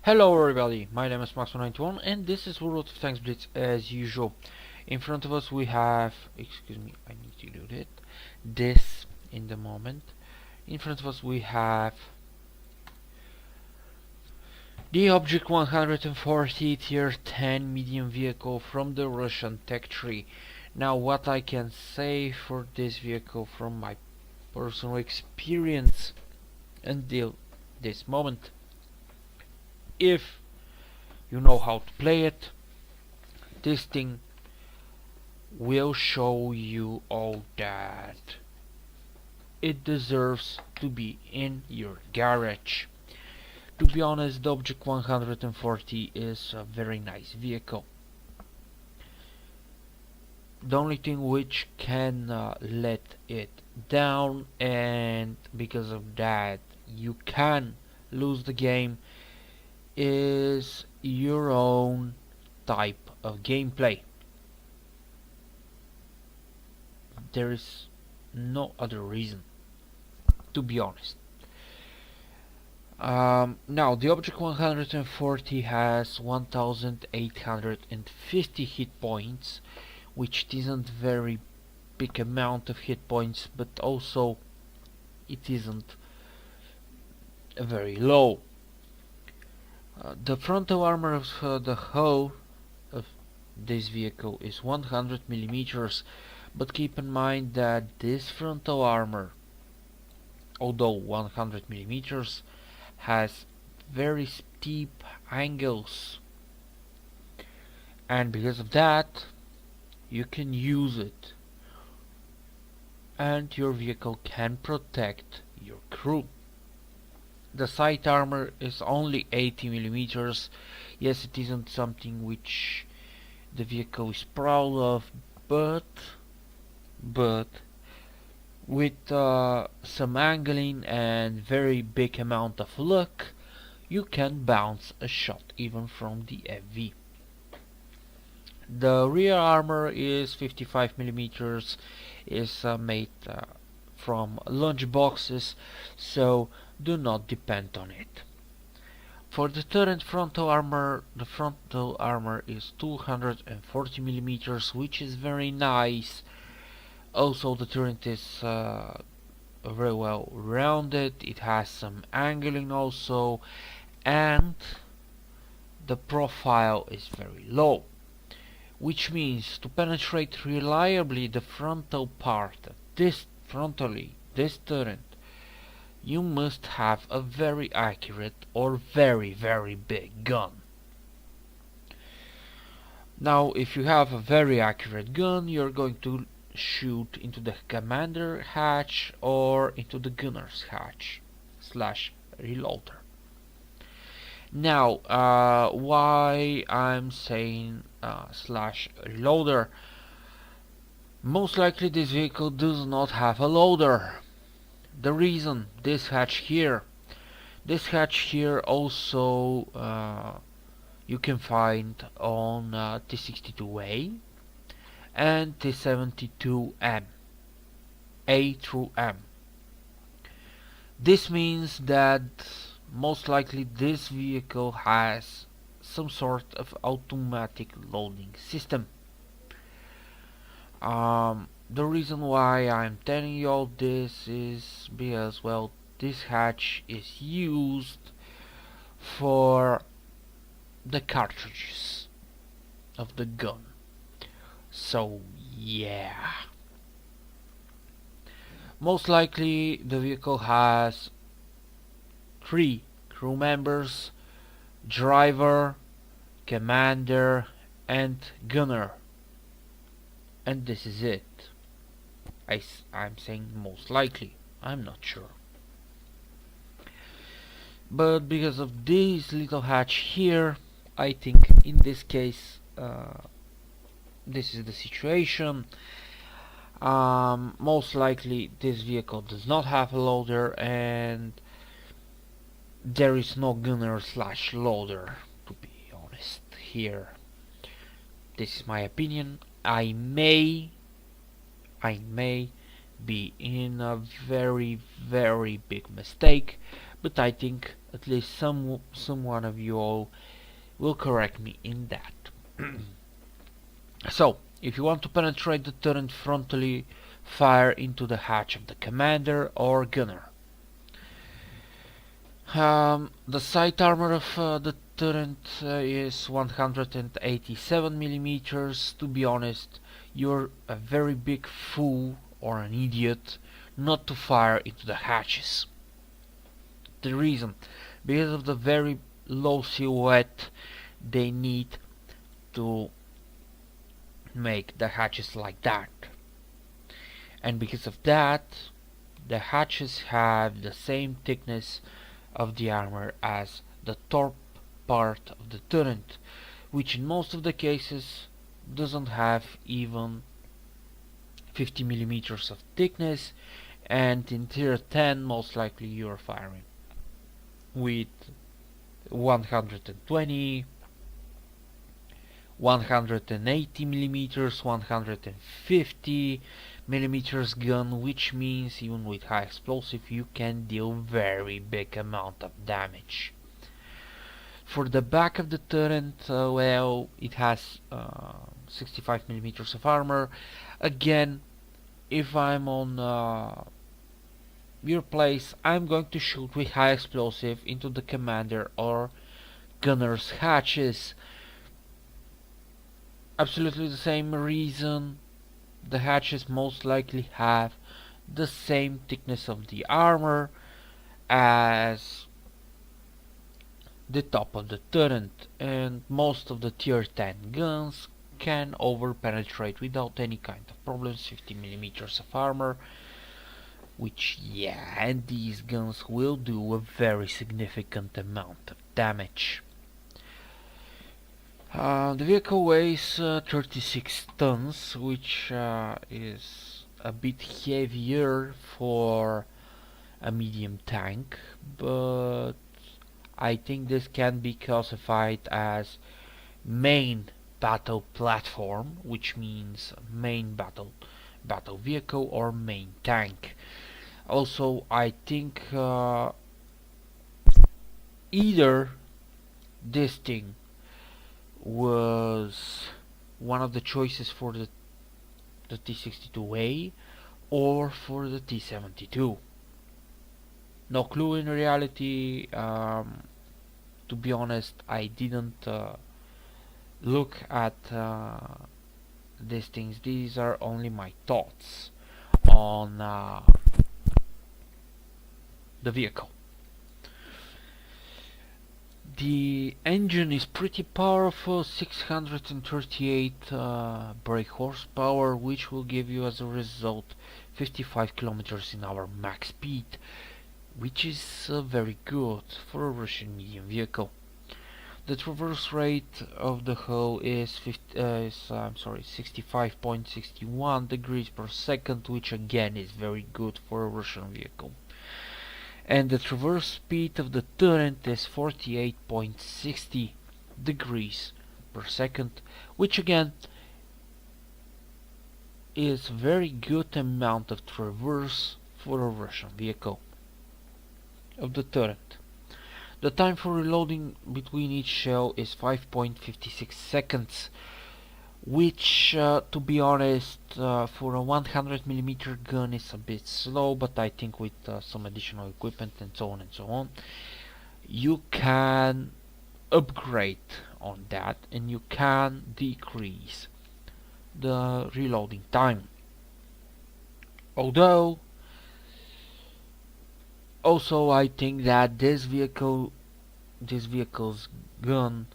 Hello everybody, my name is Max91 and this is World of Tanks Blitz as usual. In front of us we have, excuse me, I need to do this in the moment. In front of us we have the Object 140 Tier 10 medium vehicle from the Russian Tech Tree. Now what I can say for this vehicle from my personal experience until this moment, if you know how to play it, this thing will show you all that it deserves to be in your garage. To be honest, the Object 140 is a very nice vehicle. The only thing which can let it down, and because of that you can lose the game, is your own type of gameplay. There is no other reason, to be honest. Now the Object 140 has 1850 hit points, which isn't very big amount of hit points, but also it isn't very low. The frontal armor of the hull of this vehicle is 100 millimeters, but keep in mind that this frontal armor, although 100 millimeters, has very steep angles, and because of that you can use it and your vehicle can protect your crew. The side armor is only 80 millimeters. Yes, it isn't something which the vehicle is proud of, but with some angling and very big amount of luck, you can bounce a shot even from the FV. The rear armor is 55 millimeters, is made from lunge boxes, so do not depend on it. For the turret frontal armor, the frontal armor is 240 millimeters, which is very nice. Also the turret is very well rounded, it has some angling also, and the profile is very low, which means to penetrate reliably the frontal part, this turret, you must have a very accurate or very big gun. Now if you have a very accurate gun, you're going to shoot into the commander hatch or into the gunner's hatch slash reloader. Now why I'm saying slash reloader? Most likely this vehicle does not have a loader. The reason, this hatch here also you can find on T62A and T72M, A through M. This means that most likely this vehicle has some sort of automatic loading system. The reason why I'm telling you all this is because, well, this hatch is used for the cartridges of the gun. So yeah, most likely the vehicle has 3 crew members: driver, commander and gunner, and this is it. I'm saying most likely, I'm not sure. But because of this little hatch here, I think in this case this is the situation. Most likely this vehicle does not have a loader, and there is no gunner slash loader, to be honest here. This is my opinion. I may be in a very big mistake, but I think at least someone of you all will correct me in that. So, if you want to penetrate the turret frontally, fire into the hatch of the commander or gunner. The sight armor of the turret is 187 millimeters. To be honest, you're a very big fool or an idiot not to fire into the hatches. The reason, because of the very low silhouette, they need to make the hatches like that, and because of that, the hatches have the same thickness of the armor as the top part of the turret, which in most of the cases doesn't have even 50 millimeters of thickness, and in tier 10 most likely you are firing with 120, 180 millimeters, 150 millimeters gun, which means even with high explosive you can deal very big amount of damage. For the back of the turret, well, it has 65 millimeters of armor. Again, if I'm on your place, I'm going to shoot with high explosive into the commander or gunner's hatches. Absolutely the same reason. The hatches most likely have the same thickness of the armor as the top of the turret, and most of the tier 10 guns can over penetrate without any kind of problems 50 millimeters of armor, which, yeah, and these guns will do a very significant amount of damage. The vehicle weighs 36 tons, which is a bit heavier for a medium tank, but I think this can be classified as main battle platform, which means main battle vehicle or main tank. Also, I think either this thing was one of the choices for the T62A or for the T72. No clue in reality. To be honest, I didn't look at these things. These are only my thoughts on the vehicle. The engine is pretty powerful, 638 brake horsepower, which will give you as a result 55 kilometers an hour max speed, which is very good for a Russian medium vehicle. The traverse rate of the hull is 65.61 degrees per second, which again is very good for a Russian vehicle. And the traverse speed of the turret is 48.60 degrees per second, which again is very good amount of traverse for a Russian vehicle. Of the turret, the time for reloading between each shell is 5.56 seconds, which to be honest for a 100mm gun is a bit slow, but I think with some additional equipment and so on you can upgrade on that and you can decrease the reloading time. Although also I think that this vehicle's gun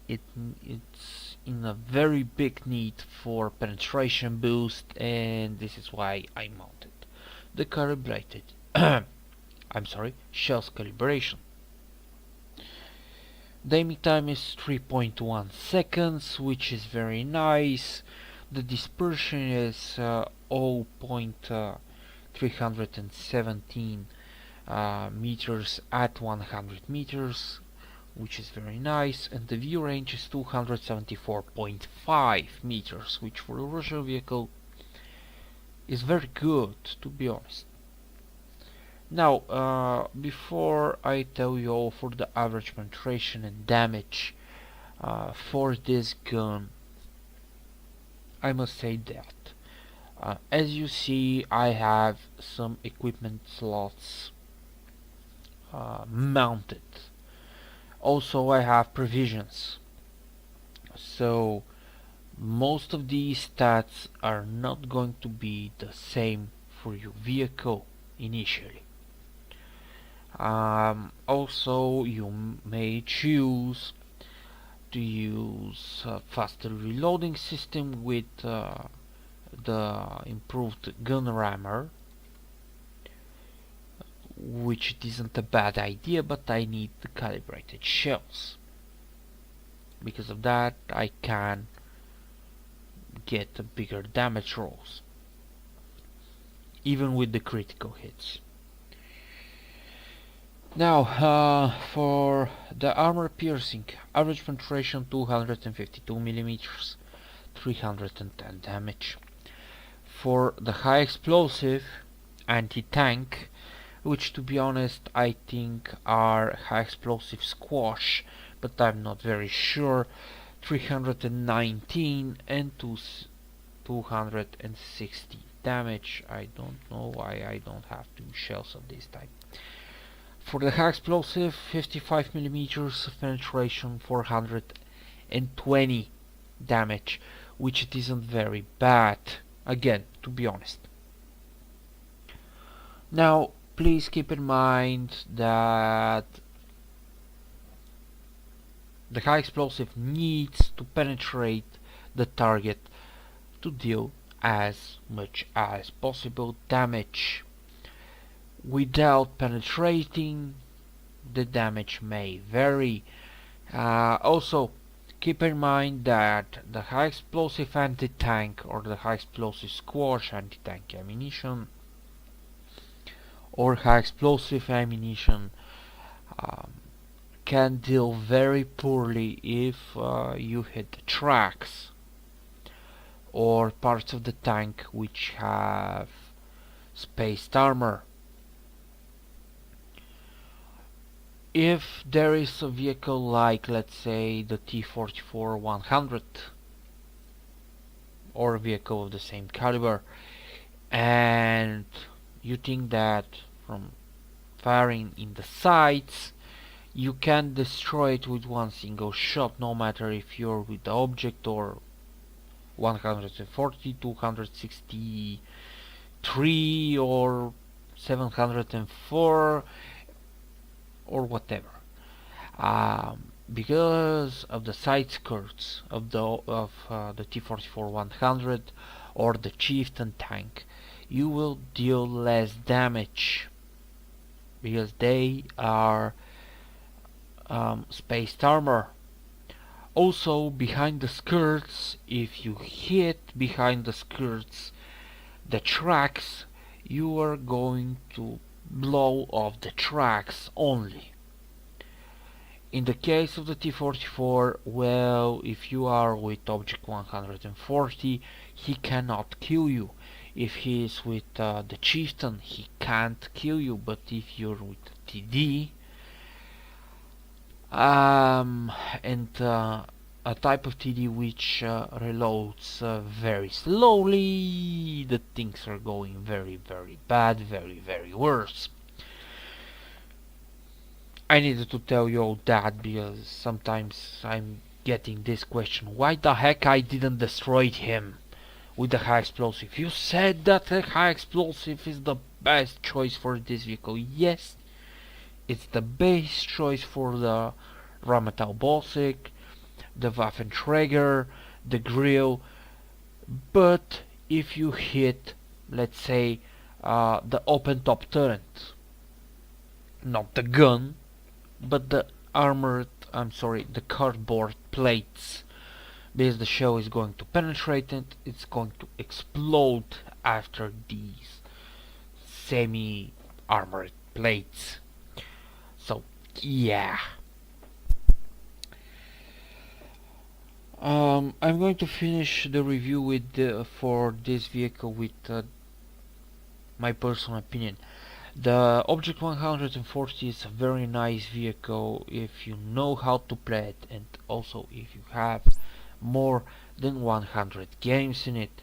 it's in a very big need for penetration boost, and this is why I mounted the calibrated shells calibration. The aiming time is 3.1 seconds, which is very nice. The dispersion is 0.317 meters at 100 meters, which is very nice, and the view range is 274.5 meters, which for a Russian vehicle is very good, to be honest. Now, before I tell you all for the average penetration and damage for this gun, I must say that as you see, I have some equipment slots mounted. Also, I have provisions, so most of these stats are not going to be the same for your vehicle initially. Also, you may choose to use a faster reloading system with the improved gun rammer, which isn't a bad idea, but I need the calibrated shells. Because of that, I can get a bigger damage rolls, even with the critical hits. Now, for the armor piercing, average penetration 252 millimeters, 310 damage. For the high explosive anti-tank, which to be honest I think are high explosive squash, but I'm not very sure, 319 and 260 damage. I don't know why I don't have two shells of this type. For the high explosive, 55 millimeters of penetration, 420 damage, which it isn't very bad, again, to be honest. Now, please keep in mind that the high explosive needs to penetrate the target to deal as much as possible damage. Without penetrating, the damage may vary. Also, keep in mind that the high explosive anti-tank or the high explosive squash anti-tank ammunition or high explosive ammunition can deal very poorly if you hit tracks or parts of the tank which have spaced armor. If there is a vehicle like, let's say, the T-44-100 or a vehicle of the same caliber, and you think that from firing in the sights you can destroy it with one single shot, no matter if you're with the object or 140, 263 or 704 or whatever, because of the side skirts of the T-44-100 or the Chieftain tank, you will deal less damage because they are spaced armor. Also, behind the skirts, if you hit behind the skirts the tracks, you are going to blow off the tracks only. In the case of the T-44, well, if you are with object 140, he cannot kill you. If he is with the Chieftain, he can't kill you, but if you're with TD and a type of TD which reloads very slowly, the things are going very bad, very worse. I needed to tell you all that because sometimes I'm getting this question: why the heck I didn't destroy him with the high explosive? You said that the high explosive is the best choice for this vehicle. Yes, it's the best choice for the Rheinmetall Baltic, the Waffenträger, the grill, but if you hit, let's say, the open top turret, not the gun, but the the cardboard plates, because the shell is going to penetrate it, it's going to explode after these semi-armored plates. So, yeah. I'm going to finish the review with for this vehicle with my personal opinion. The Object 140 is a very nice vehicle if you know how to play it, and also if you have more than 100 games in it.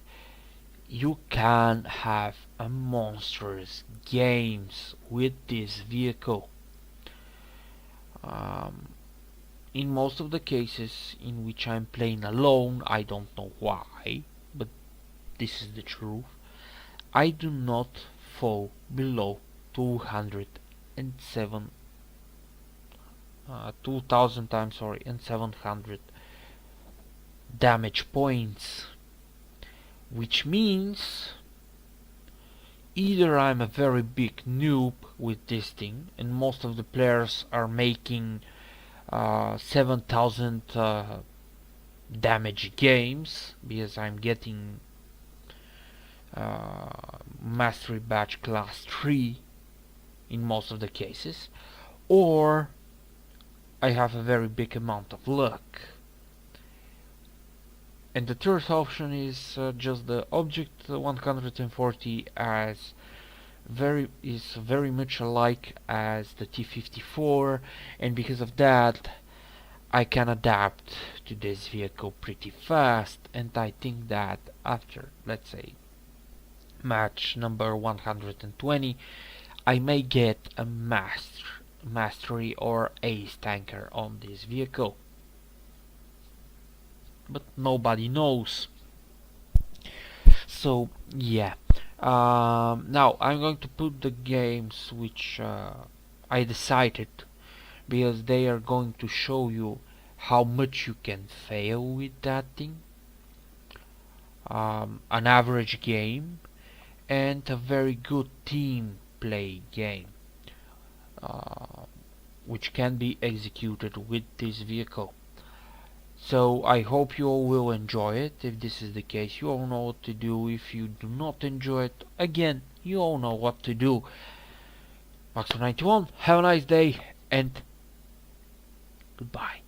You can have a monstrous games with this vehicle. In most of the cases in which I'm playing alone, I don't know why, but this is the truth, I do not fall below 207 2000 times, sorry, and 700 damage points, which means either I'm a very big noob with this thing, and most of the players are making 7000 damage games, because I'm getting Mastery Badge class 3 in most of the cases, or I have a very big amount of luck. And the third option is just the Object 140 is very much alike as the T-54, and because of that I can adapt to this vehicle pretty fast, and I think that after, let's say, match number 120, I may get a mastery or ace tanker on this vehicle, but nobody knows. So yeah, now I'm going to put the games which I decided, because they are going to show you how much you can fail with that thing. An average game and a very good team play game, which can be executed with this vehicle. So I hope you all will enjoy it. If this is the case, you all know what to do. If you do not enjoy it, again, you all know what to do. Max91, have a nice day, and goodbye.